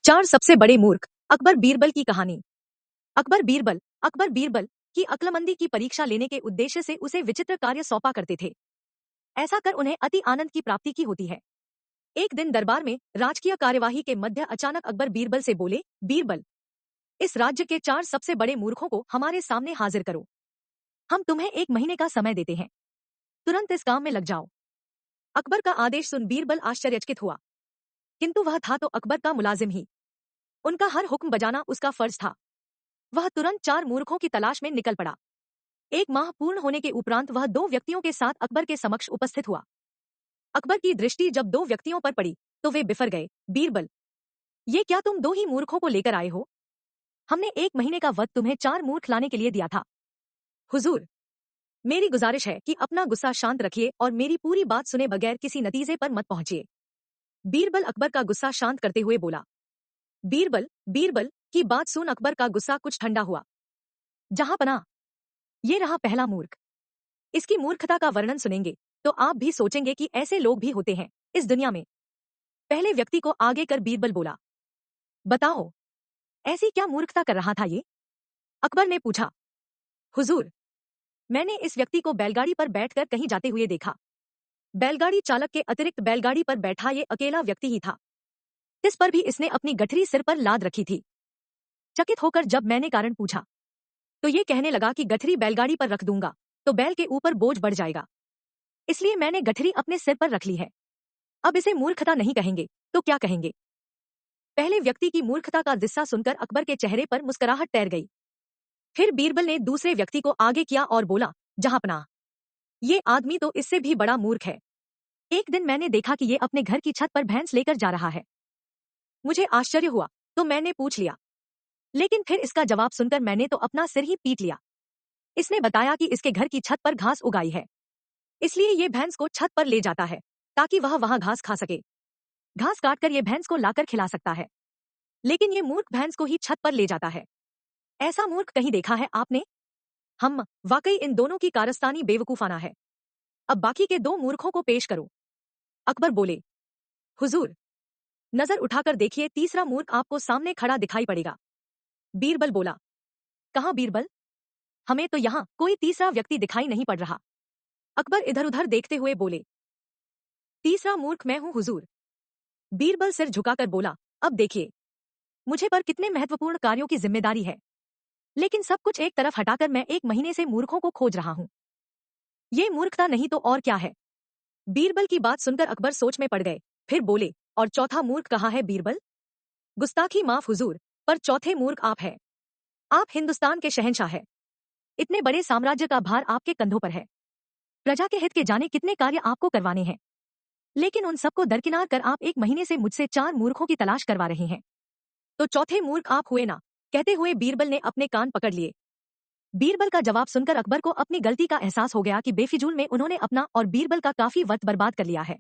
चार सबसे बड़े मूर्ख। अकबर बीरबल की कहानी। अकबर बीरबल की अक्लमंदी की परीक्षा लेने के उद्देश्य से उसे विचित्र कार्य सौंपा करते थे। ऐसा कर उन्हें अति आनंद की प्राप्ति की होती है। एक दिन दरबार में राजकीय कार्यवाही के मध्य अचानक अकबर बीरबल से बोले, बीरबल, इस राज्य के चार सबसे बड़े मूर्खों को हमारे सामने हाजिर करो। हम तुम्हें 1 महीने का समय देते हैं, तुरंत इस काम में लग जाओ। अकबर का आदेश सुन बीरबल आश्चर्यचकित हुआ, किंतु वह था तो अकबर का मुलाजिम ही। उनका हर हुक्म बजाना उसका फर्ज था। वह तुरंत चार मूर्खों की तलाश में निकल पड़ा। 1 माह पूर्ण होने के उपरांत वह 2 व्यक्तियों के साथ अकबर के समक्ष उपस्थित हुआ। अकबर की दृष्टि जब 2 व्यक्तियों पर पड़ी तो वे बिफर गए। बीरबल, ये क्या तुम 2 ही मूर्खों को लेकर आए हो? हमने 1 महीने का वक्त तुम्हें 4 मूर्ख लाने के लिए दिया था। हुजूर, मेरी गुजारिश है कि अपना गुस्सा शांत रखिए और मेरी पूरी बात सुने बगैर किसी नतीजे पर मत पहुंचिए। बीरबल अकबर का गुस्सा शांत करते हुए बोला। बीरबल बीरबल की बात सुन अकबर का गुस्सा कुछ ठंडा हुआ। जहां पना, ये रहा पहला मूर्ख। इसकी मूर्खता का वर्णन सुनेंगे तो आप भी सोचेंगे कि ऐसे लोग भी होते हैं इस दुनिया में। पहले व्यक्ति को आगे कर बीरबल बोला, बताओ, ऐसी क्या मूर्खता कर रहा था ये? अकबर ने पूछा। हुजूर, मैंने इस व्यक्ति को बैलगाड़ी पर बैठकर कहीं जाते हुए देखा। बैलगाड़ी चालक के अतिरिक्त बैलगाड़ी पर बैठा ये अकेला व्यक्ति ही था। इस पर भी इसने अपनी गठरी सिर पर लाद रखी थी। चकित होकर जब मैंने कारण पूछा तो ये कहने लगा कि गठरी बैलगाड़ी पर रख दूंगा तो बैल के ऊपर बोझ बढ़ जाएगा, इसलिए मैंने गठरी अपने सिर पर रख ली है। अब इसे मूर्खता नहीं कहेंगे तो क्या कहेंगे? पहले व्यक्ति की मूर्खता का किस्सा सुनकर अकबर के चेहरे पर मुस्कुराहट तैर गई। फिर बीरबल ने दूसरे व्यक्ति को आगे किया और बोला, जहांपनाह, ये आदमी तो इससे भी बड़ा मूर्ख है। एक दिन मैंने देखा कि ये अपने घर की छत पर भैंस लेकर जा रहा है। मुझे आश्चर्य हुआ तो मैंने पूछ लिया, लेकिन फिर इसका जवाब सुनकर मैंने तो अपना सिर ही पीट लिया। इसने बताया कि इसके घर की छत पर घास उगाई है, इसलिए ये भैंस को छत पर ले जाता है ताकि वह वहां घास खा सके। घास काटकर ये भैंस को लाकर खिला सकता है, लेकिन ये मूर्ख भैंस को ही छत पर ले जाता है। ऐसा मूर्ख कहीं देखा है आपने? हम वाकई इन दोनों की कारस्तानी बेवकूफाना है। अब बाकी के 2 मूर्खों को पेश करो। अकबर बोले, हुजूर, नजर उठाकर देखिए, तीसरा मूर्ख आपको सामने खड़ा दिखाई पड़ेगा। बीरबल बोला, कहाँ बीरबल? हमें तो यहाँ कोई तीसरा व्यक्ति दिखाई नहीं पड़ रहा। अकबर इधर उधर देखते हुए बोले, तीसरा मूर्ख मैं हूँ हुजूर। बीरबल सिर झुकाकर बोला, अब देखिए, मुझे पर कितने महत्वपूर्ण कार्यों की जिम्मेदारी है, लेकिन सब कुछ एक तरफ हटाकर मैं 1 महीने से मूर्खों को खोज रहा हूँ। ये मूर्खता नहीं तो और क्या है? बीरबल की बात सुनकर अकबर सोच में पड़ गए। फिर बोले, और चौथा मूर्ख कहाँ है बीरबल? गुस्ताखी माफ हुजूर, पर चौथे मूर्ख आप है। आप हिंदुस्तान के शहंशाह है। इतने बड़े साम्राज्य का भार आपके कंधों पर है। प्रजा के हित के जाने कितने कार्य आपको करवाने हैं, लेकिन उन सबको दरकिनार कर आप 1 महीने से मुझसे 4 मूर्खों की तलाश करवा रहे हैं। तो चौथे मूर्ख आप हुए ना? कहते हुए बीरबल ने अपने कान पकड़ लिए। बीरबल का जवाब सुनकर अकबर को अपनी गलती का एहसास हो गया कि बेफिजूल में उन्होंने अपना और बीरबल का काफी वक्त बर्बाद कर लिया है।